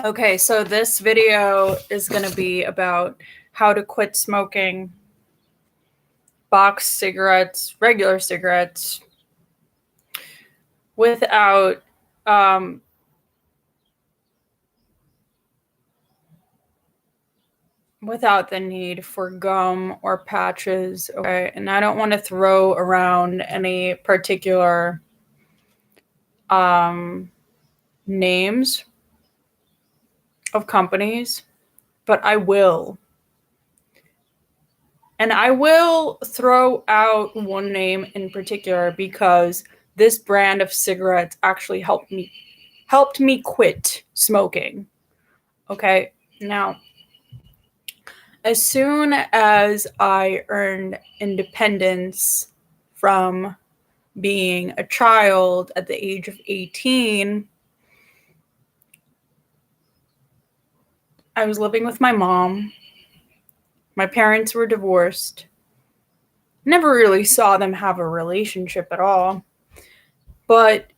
Okay, so this video is going to be about how to quit smoking box cigarettes, regular cigarettes, without without the need for gum or patches. Okay, and I don't want to throw around any particular names of companies, but I will. And I will throw out one name in particular because this brand of cigarettes actually helped me quit smoking. Okay? Now, as soon as I earned independence from being a child at the age of 18, I was living with my mom. My parents were divorced. Never really saw them have a relationship at all. But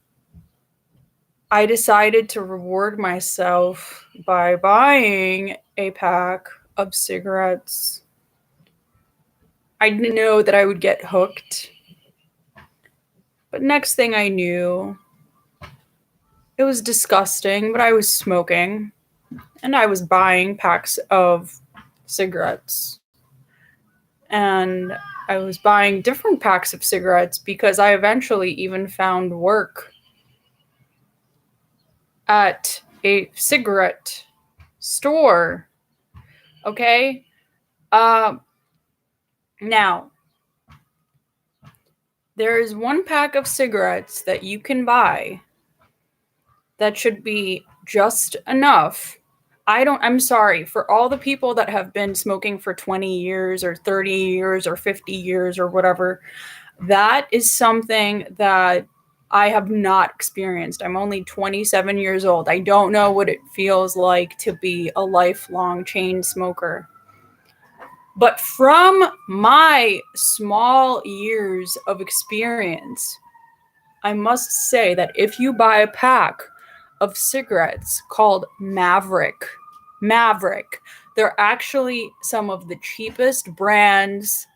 I decided to reward myself by buying a pack of cigarettes. I didn't know that I would get hooked. But next thing I knew, it was disgusting, but I was smoking and I was buying packs of cigarettes. And I was buying different packs of cigarettes because I eventually even found work at a cigarette store. Okay? Now, there is one pack of cigarettes that you can buy that should be just enough. I'm sorry for all the people that have been smoking for 20 years or 30 years or 50 years or whatever. That is something that I have not experienced. I'm only 27 years old. I don't know what it feels like to be a lifelong chain smoker. But from my small years of experience, I must say that if you buy a pack of cigarettes called Maverick, they're actually some of the cheapest brands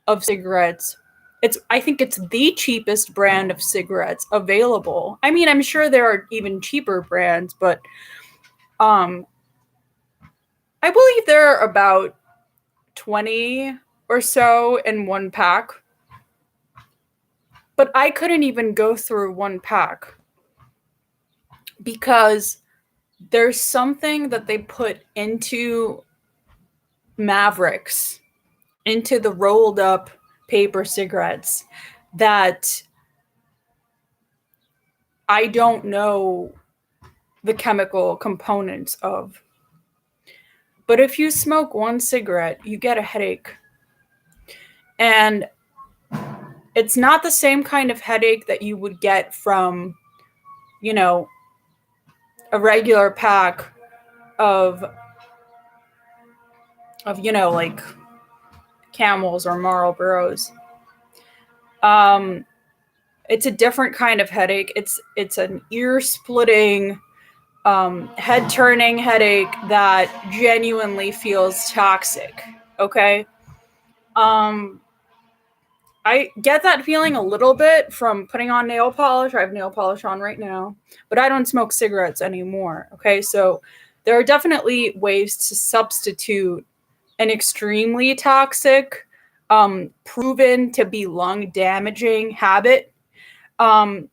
of cigarettes. I think it's the cheapest brand of cigarettes available. I mean, I'm sure there are even cheaper brands, but I believe there are about 20 or so in one pack. But I couldn't even go through one pack because there's something that they put into Mavericks, into the rolled up paper cigarettes, that I don't know the chemical components of. But if you smoke one cigarette, you get a headache. And it's not the same kind of headache that you would get from, a regular pack of like Camels or Marlboros. It's a different kind of headache. It's an ear splitting, head turning headache that genuinely feels toxic. Okay. I get that feeling a little bit from putting on nail polish. I have nail polish on right now, but I don't smoke cigarettes anymore. Okay. So there are definitely ways to substitute an extremely toxic, proven to be lung damaging habit. I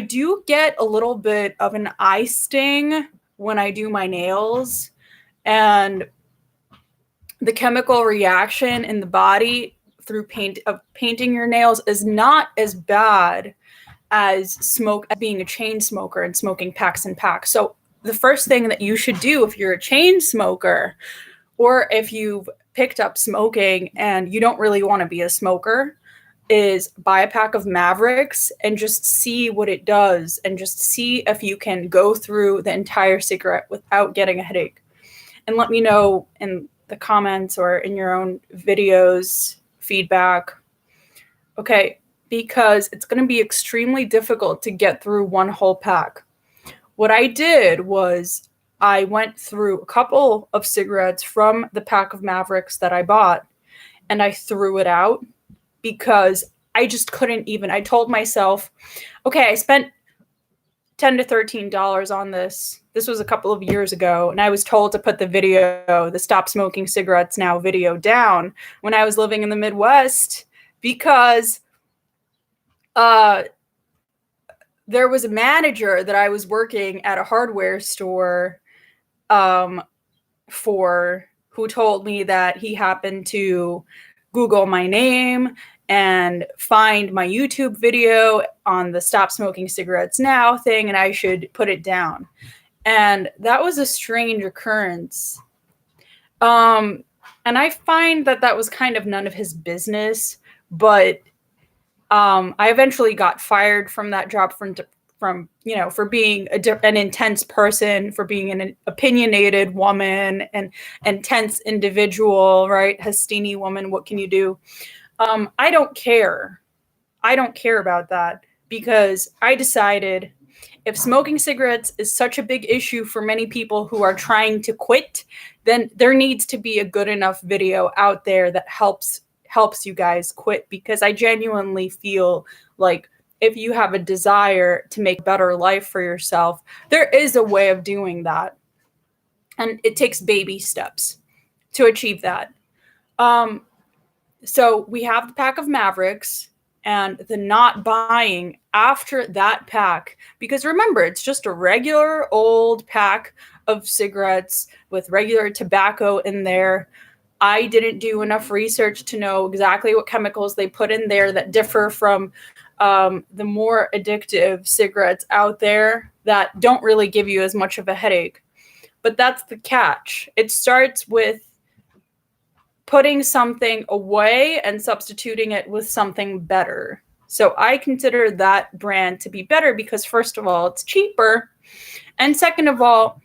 do get a little bit of an eye sting when I do my nails, and the chemical reaction in the body through painting your nails is not as bad as being a chain smoker and smoking packs and packs. So the first thing that you should do if you're a chain smoker, or if you've picked up smoking and you don't really want to be a smoker, is buy a pack of Mavericks and just see what it does, and just see if you can go through the entire cigarette without getting a headache. And let me know in the comments or in your own videos feedback. Okay, because it's going to be extremely difficult to get through one whole pack. What I did was I went through a couple of cigarettes from the pack of Mavericks that I bought, and I threw it out because I just couldn't even. I told myself, okay, I spent $10 to $13 on this. This was a couple of years ago, and I was told to put the Stop Smoking Cigarettes Now video down when I was living in the Midwest because there was a manager that I was working at a hardware store for who told me that he happened to Google my name and find my YouTube video on the Stop Smoking Cigarettes Now thing, and I should put it down. And that was a strange occurrence. And I find that was kind of none of his business, but I eventually got fired from that job from for being an intense person, for being an opinionated woman and intense individual, right? Hastini woman, what can you do? I don't care. I don't care about that because I decided if smoking cigarettes is such a big issue for many people who are trying to quit, then there needs to be a good enough video out there that helps you guys quit, because I genuinely feel like if you have a desire to make a better life for yourself, there is a way of doing that. And it takes baby steps to achieve that. So we have the pack of Mavericks and the not buying after that pack, because remember, it's just a regular old pack of cigarettes with regular tobacco in there. I didn't do enough research to know exactly what chemicals they put in there that differ from the more addictive cigarettes out there that don't really give you as much of a headache. But that's the catch. It starts with putting something away and substituting it with something better. So I consider that brand to be better because, first of all, it's cheaper. And second of all,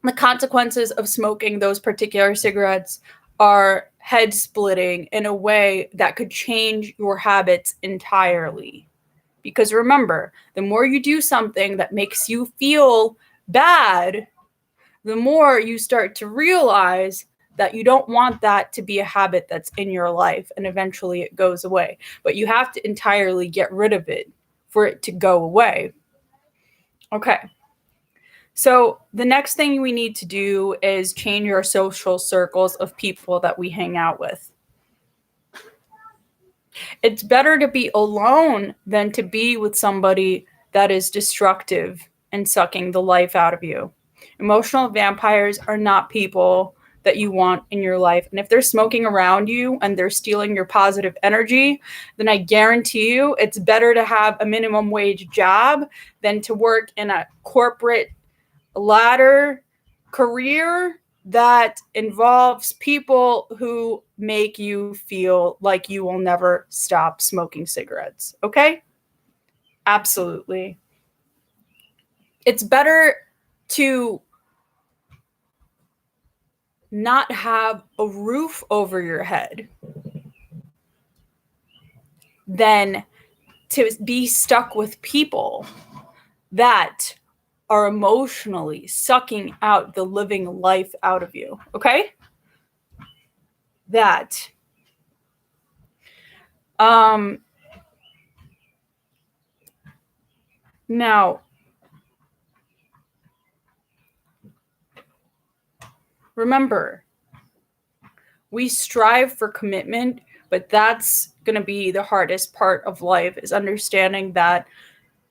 the consequences of smoking those particular cigarettes are head splitting in a way that could change your habits entirely. Because remember, the more you do something that makes you feel bad, the more you start to realize that you don't want that to be a habit that's in your life, and eventually it goes away. But you have to entirely get rid of it for it to go away. Okay. So the next thing we need to do is change our social circles of people that we hang out with. It's better to be alone than to be with somebody that is destructive and sucking the life out of you. Emotional vampires are not people that you want in your life. And if they're smoking around you and they're stealing your positive energy, then I guarantee you it's better to have a minimum wage job than to work in a corporate ladder career that involves people who make you feel like you will never stop smoking cigarettes. Okay? Absolutely. It's better to not have a roof over your head than to be stuck with people that are emotionally sucking out the living life out of you. Okay? That. Now, remember, we strive for commitment, but that's going to be the hardest part of life, is understanding that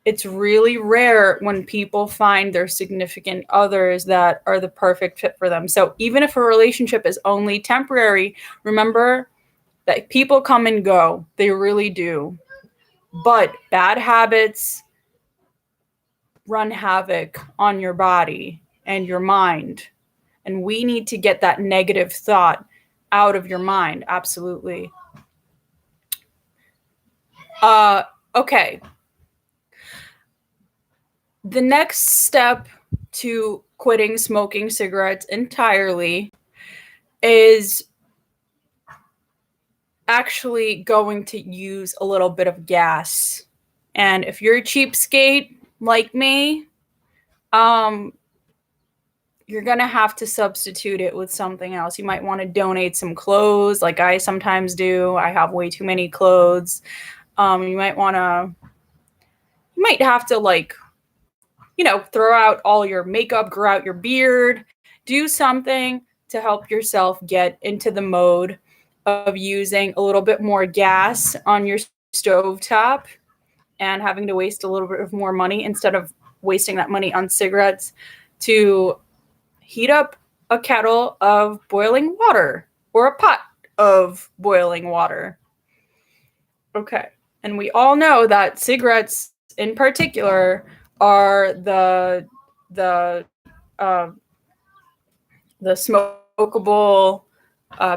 it's really rare when people find their significant others that are the perfect fit for them. So even if a relationship is only temporary, remember that people come and go. They really do. But bad habits run havoc on your body and your mind. And we need to get that negative thought out of your mind. Absolutely. Okay. The next step to quitting smoking cigarettes entirely is actually going to use a little bit of gas. And if you're a cheapskate like me, you're going to have to substitute it with something else. You might want to donate some clothes, like I sometimes do. I have way too many clothes. You might have to, like, throw out all your makeup, grow out your beard, do something to help yourself get into the mode of using a little bit more gas on your stovetop and having to waste a little bit of more money instead of wasting that money on cigarettes, to heat up a kettle of boiling water or a pot of boiling water. Okay. And we all know that cigarettes in particular are the smokable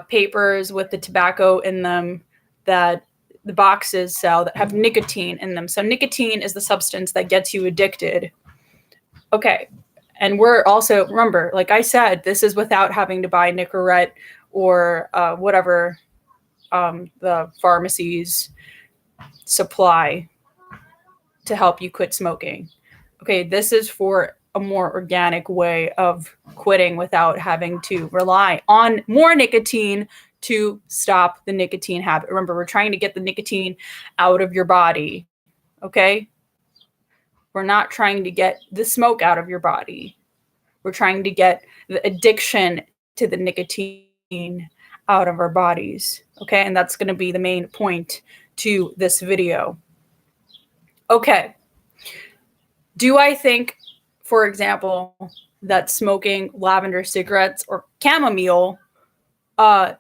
papers with the tobacco in them that the boxes sell that have nicotine in them. So nicotine is the substance that gets you addicted. Okay. And we're also, remember, like I said, this is without having to buy Nicorette or whatever the pharmacies supply to help you quit smoking. Okay, this is for a more organic way of quitting without having to rely on more nicotine to stop the nicotine habit. Remember, we're trying to get the nicotine out of your body, okay? We're not trying to get the smoke out of your body. We're trying to get the addiction to the nicotine out of our bodies, okay? And that's going to be the main point to this video. Okay. Do I think, for example, that smoking lavender cigarettes or chamomile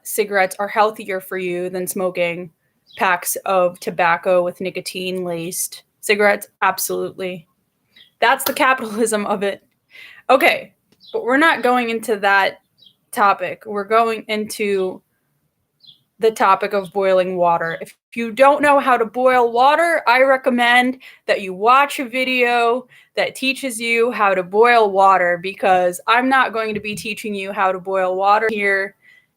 cigarettes are healthier for you than smoking packs of tobacco with nicotine-laced cigarettes? Absolutely. That's the capitalism of it. Okay, but we're not going into that topic. We're going into the topic of boiling water. If you don't know how to boil water, I recommend that you watch a video that teaches you how to boil water, because I'm not going to be teaching you how to boil water here.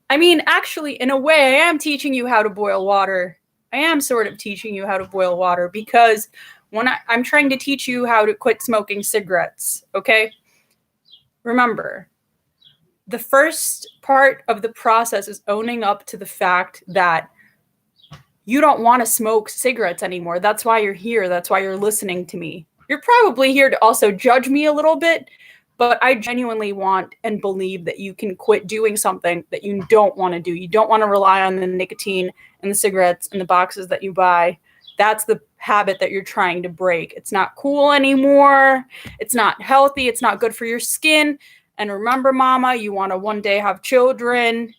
I mean, actually, in a way, I am teaching you how to boil water. I am sort of teaching you how to boil water, because when I'm trying to teach you how to quit smoking cigarettes, okay? Remember, the first part of the process is owning up to the fact that you don't want to smoke cigarettes anymore. That's why you're here. That's why you're listening to me. You're probably here to also judge me a little bit, but I genuinely want and believe that you can quit doing something that you don't want to do. You don't want to rely on the nicotine and the cigarettes and the boxes that you buy. That's the habit that you're trying to break. It's not cool anymore. It's not healthy. It's not good for your skin. And remember, mama, you want to one day have children.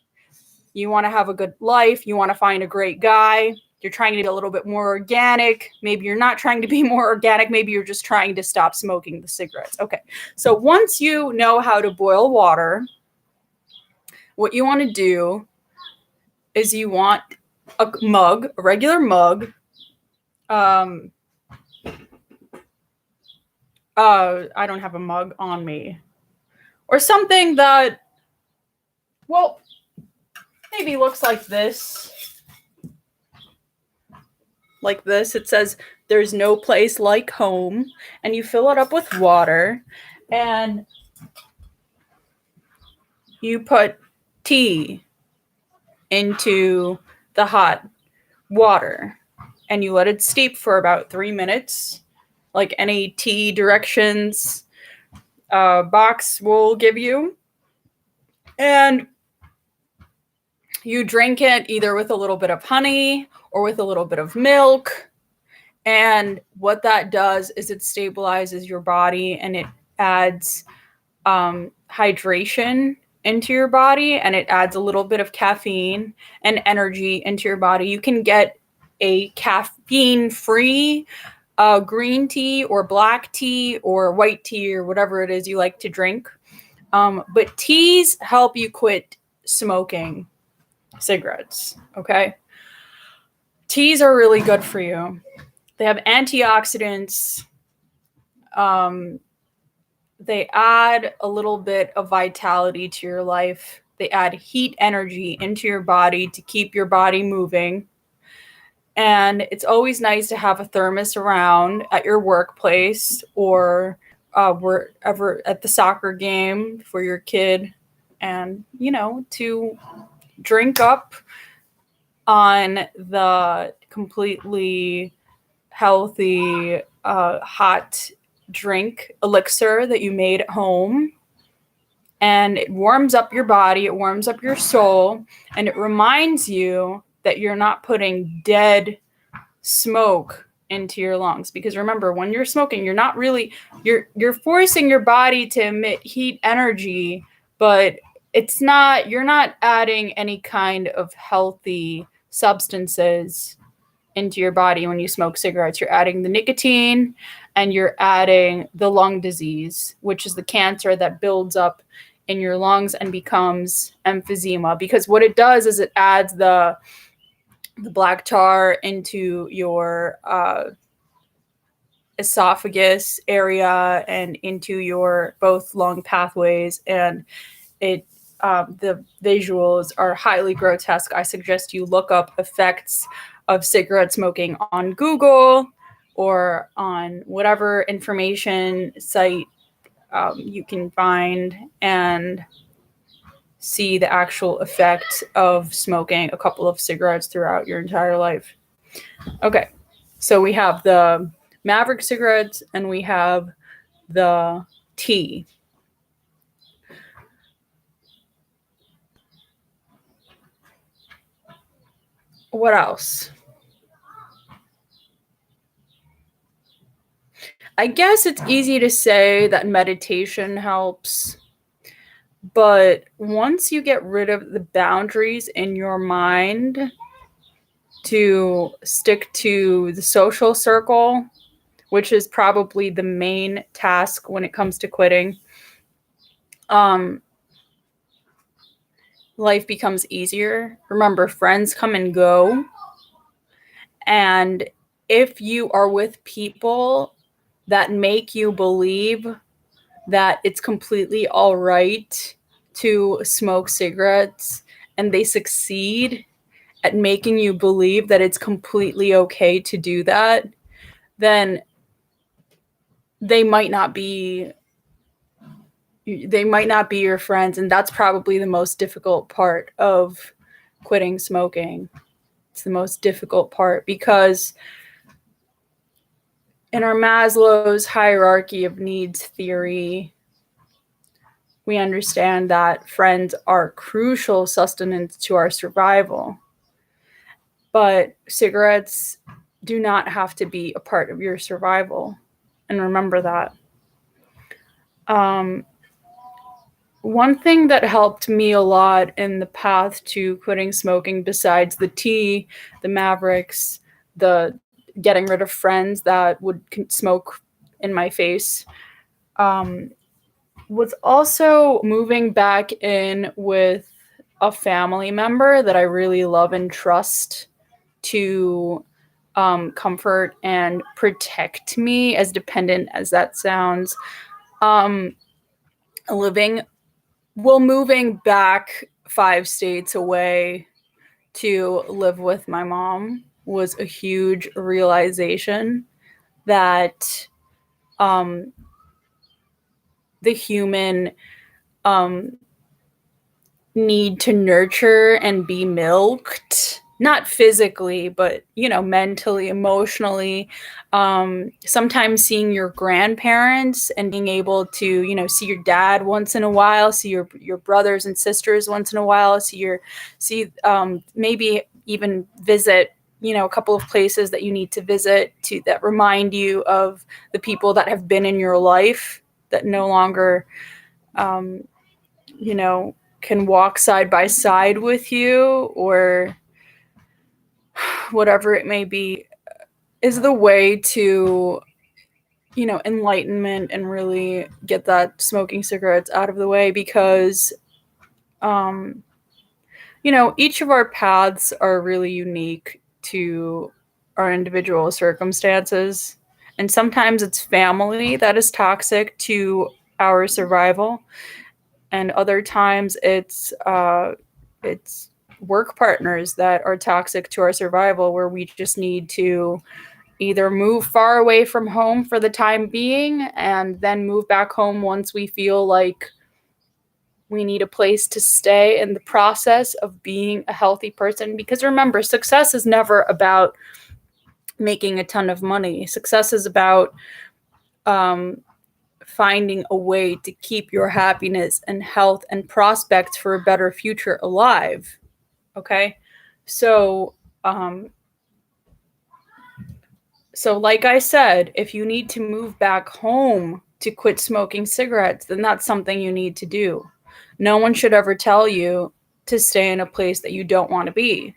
You want to have a good life. You want to find a great guy. You're trying to be a little bit more organic. Maybe you're not trying to be more organic. Maybe you're just trying to stop smoking the cigarettes. Okay. So once you know how to boil water, what you want to do is you want a mug, a regular mug. I don't have a mug on me. Or something that, well, maybe looks like this. Like this. It says, "There's no place like home." And you fill it up with water. And you put tea into the hot water. And you let it steep for about 3 minutes. Like any tea directions box will give you. And you drink it either with a little bit of honey or with a little bit of milk. And what that does is it stabilizes your body, and it adds hydration into your body, and it adds a little bit of caffeine and energy into your body. You can get a caffeine-free green tea or black tea or white tea or whatever it is you like to drink. But teas help you quit smoking cigarettes, okay? Teas are really good for you. They have antioxidants. They add a little bit of vitality to your life. They add heat energy into your body to keep your body moving. And it's always nice to have a thermos around at your workplace or wherever at the soccer game for your kid, and to drink up on the completely healthy hot drink elixir that you made at home. And it warms up your body, it warms up your soul, and it reminds you that you're not putting dead smoke into your lungs. Because remember, when you're smoking, you're not really you're forcing your body to emit heat energy, but you're not adding any kind of healthy substances into your body when you smoke cigarettes. You're adding the nicotine and you're adding the lung disease, which is the cancer that builds up in your lungs and becomes emphysema. Because what it does is it adds the black tar into your esophagus area and into your both lung pathways, and the visuals are highly grotesque. I suggest you look up effects of cigarette smoking on Google or on whatever information site you can find, and see the actual effect of smoking a couple of cigarettes throughout your entire life. Okay, so we have the Maverick cigarettes and we have the tea. What else? I guess it's easy to say that meditation helps, but once you get rid of the boundaries in your mind to stick to the social circle, which is probably the main task when it comes to quitting, life becomes easier. Remember, friends come and go. And if you are with people that make you believe that it's completely all right to smoke cigarettes, and they succeed at making you believe that it's completely okay to do that, then they might not be your friends. And that's probably the most difficult part of quitting smoking. It's the most difficult part, because in our Maslow's hierarchy of needs theory, we understand that friends are crucial sustenance to our survival. But cigarettes do not have to be a part of your survival. And remember that. One thing that helped me a lot in the path to quitting smoking, besides the tea, the Mavericks, the getting rid of friends that would smoke in my face, was also moving back in with a family member that I really love and trust to comfort and protect me, as dependent as that sounds. Moving back 5 states away to live with my mom was a huge realization that the human need to nurture and be milked, not physically, but mentally, emotionally. Sometimes seeing your grandparents and being able to see your dad once in a while, see your brothers and sisters once in a while, maybe even visit a couple of places that you need to visit that remind you of the people that have been in your life that no longer can walk side by side with you, or whatever it may be, is the way to enlightenment and really get that smoking cigarettes out of the way. Because each of our paths are really unique to our individual circumstances, and sometimes it's family that is toxic to our survival, and other times it's work partners that are toxic to our survival, where we just need to either move far away from home for the time being and then move back home once we feel like we need a place to stay in the process of being a healthy person. Because remember, success is never about making a ton of money. Success is about finding a way to keep your happiness and health and prospects for a better future alive. Okay? So like I said, if you need to move back home to quit smoking cigarettes, then that's something you need to do. No one should ever tell you to stay in a place that you don't want to be.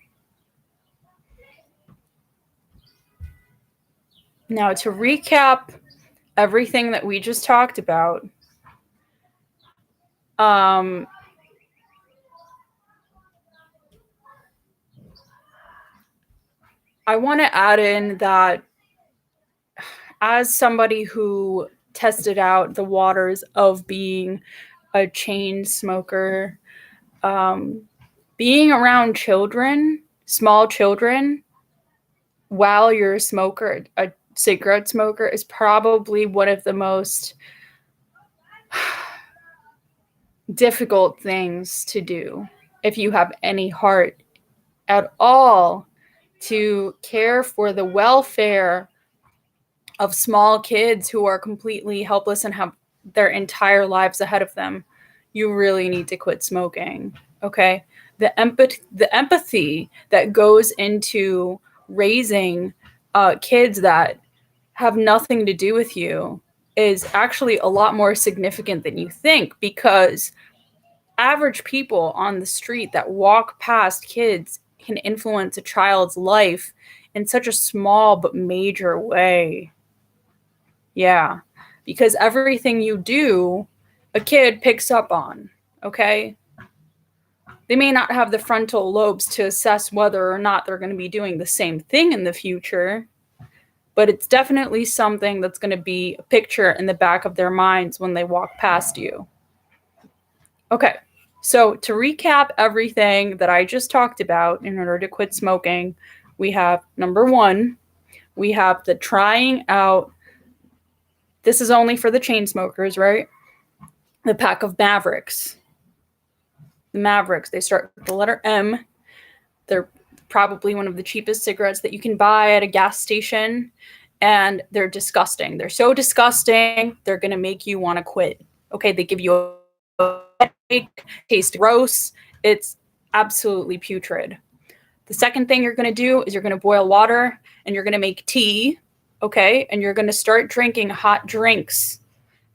Now, to recap everything that we just talked about, I want to add in that as somebody who tested out the waters of being a chain smoker, being around children, small children, while you're a cigarette smoker, is probably one of the most difficult things to do if you have any heart at all to care for the welfare of small kids who are completely helpless and have their entire lives ahead of them. You really need to quit smoking. Okay? The empathy that goes into raising kids that have nothing to do with you is actually a lot more significant than you think, because average people on the street that walk past kids can influence a child's life in such a small but major way. Yeah, because everything you do, a kid picks up on, okay? They may not have the frontal lobes to assess whether or not they're going to be doing the same thing in the future, but it's definitely something that's going to be a picture in the back of their minds when they walk past you. Okay, so to recap everything that I just talked about in order to quit smoking, we have number 1, we have the trying out. This is only for the chain smokers, right? The pack of Mavericks. The Mavericks, they start with the letter M. They're probably one of the cheapest cigarettes that you can buy at a gas station, and they're disgusting. They're so disgusting, they're going to make you want to quit. Okay, they give you a headache, taste gross. It's absolutely putrid. The second thing you're going to do is you're going to boil water and you're going to make tea, okay? And you're going to start drinking hot drinks,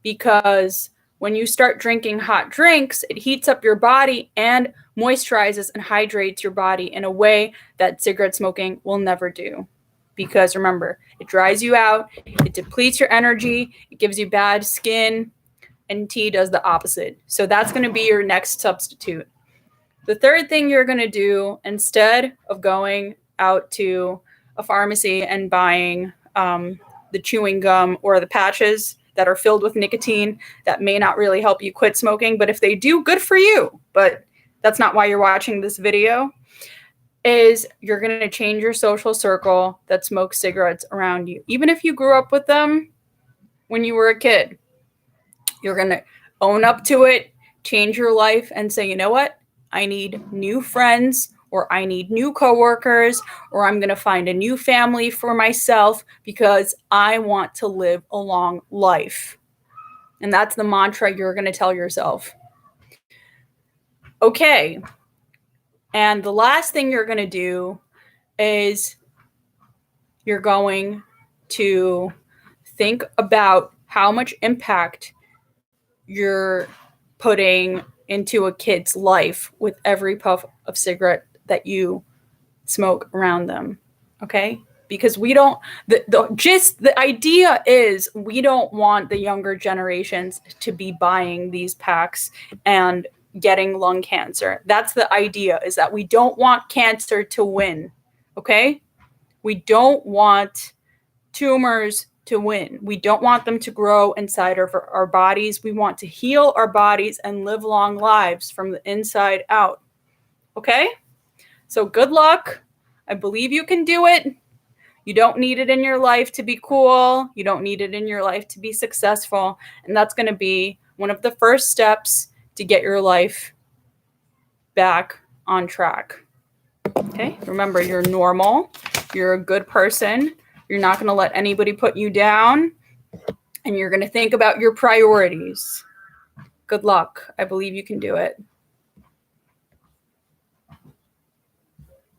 because when you start drinking hot drinks, it heats up your body and moisturizes and hydrates your body in a way that cigarette smoking will never do. Because remember, it dries you out, it depletes your energy, it gives you bad skin, and tea does the opposite. So that's going to be your next substitute. The third thing you're going to do, instead of going out to a pharmacy and buying the chewing gum or the patches that are filled with nicotine that may not really help you quit smoking, but if they do, good for you. But that's not why you're watching this video. Is you're going to change your social circle that smokes cigarettes around you. Even if you grew up with them when you were a kid, you're going to own up to it, change your life, and say, you know what? I need new friends, or I need new coworkers, or I'm going to find a new family for myself because I want to live a long life. And that's the mantra you're going to tell yourself. Okay. And the last thing you're going to do is you're going to think about how much impact you're putting into a kid's life with every puff of cigarette that you smoke around them. Okay? Because we don't, the idea is we don't want the younger generations to be buying these packs and getting lung cancer. That's the idea, is that we don't want cancer to win. Okay? We don't want tumors to win. We don't want them to grow inside of our bodies. We want to heal our bodies and live long lives from the inside out. Okay? So good luck. I believe you can do it. You don't need it in your life to be cool. You don't need it in your life to be successful. And that's going to be one of the first steps to get your life back on track. Okay? Remember, you're normal. You're a good person. You're not going to let anybody put you down. And you're going to think about your priorities. Good luck. I believe you can do it.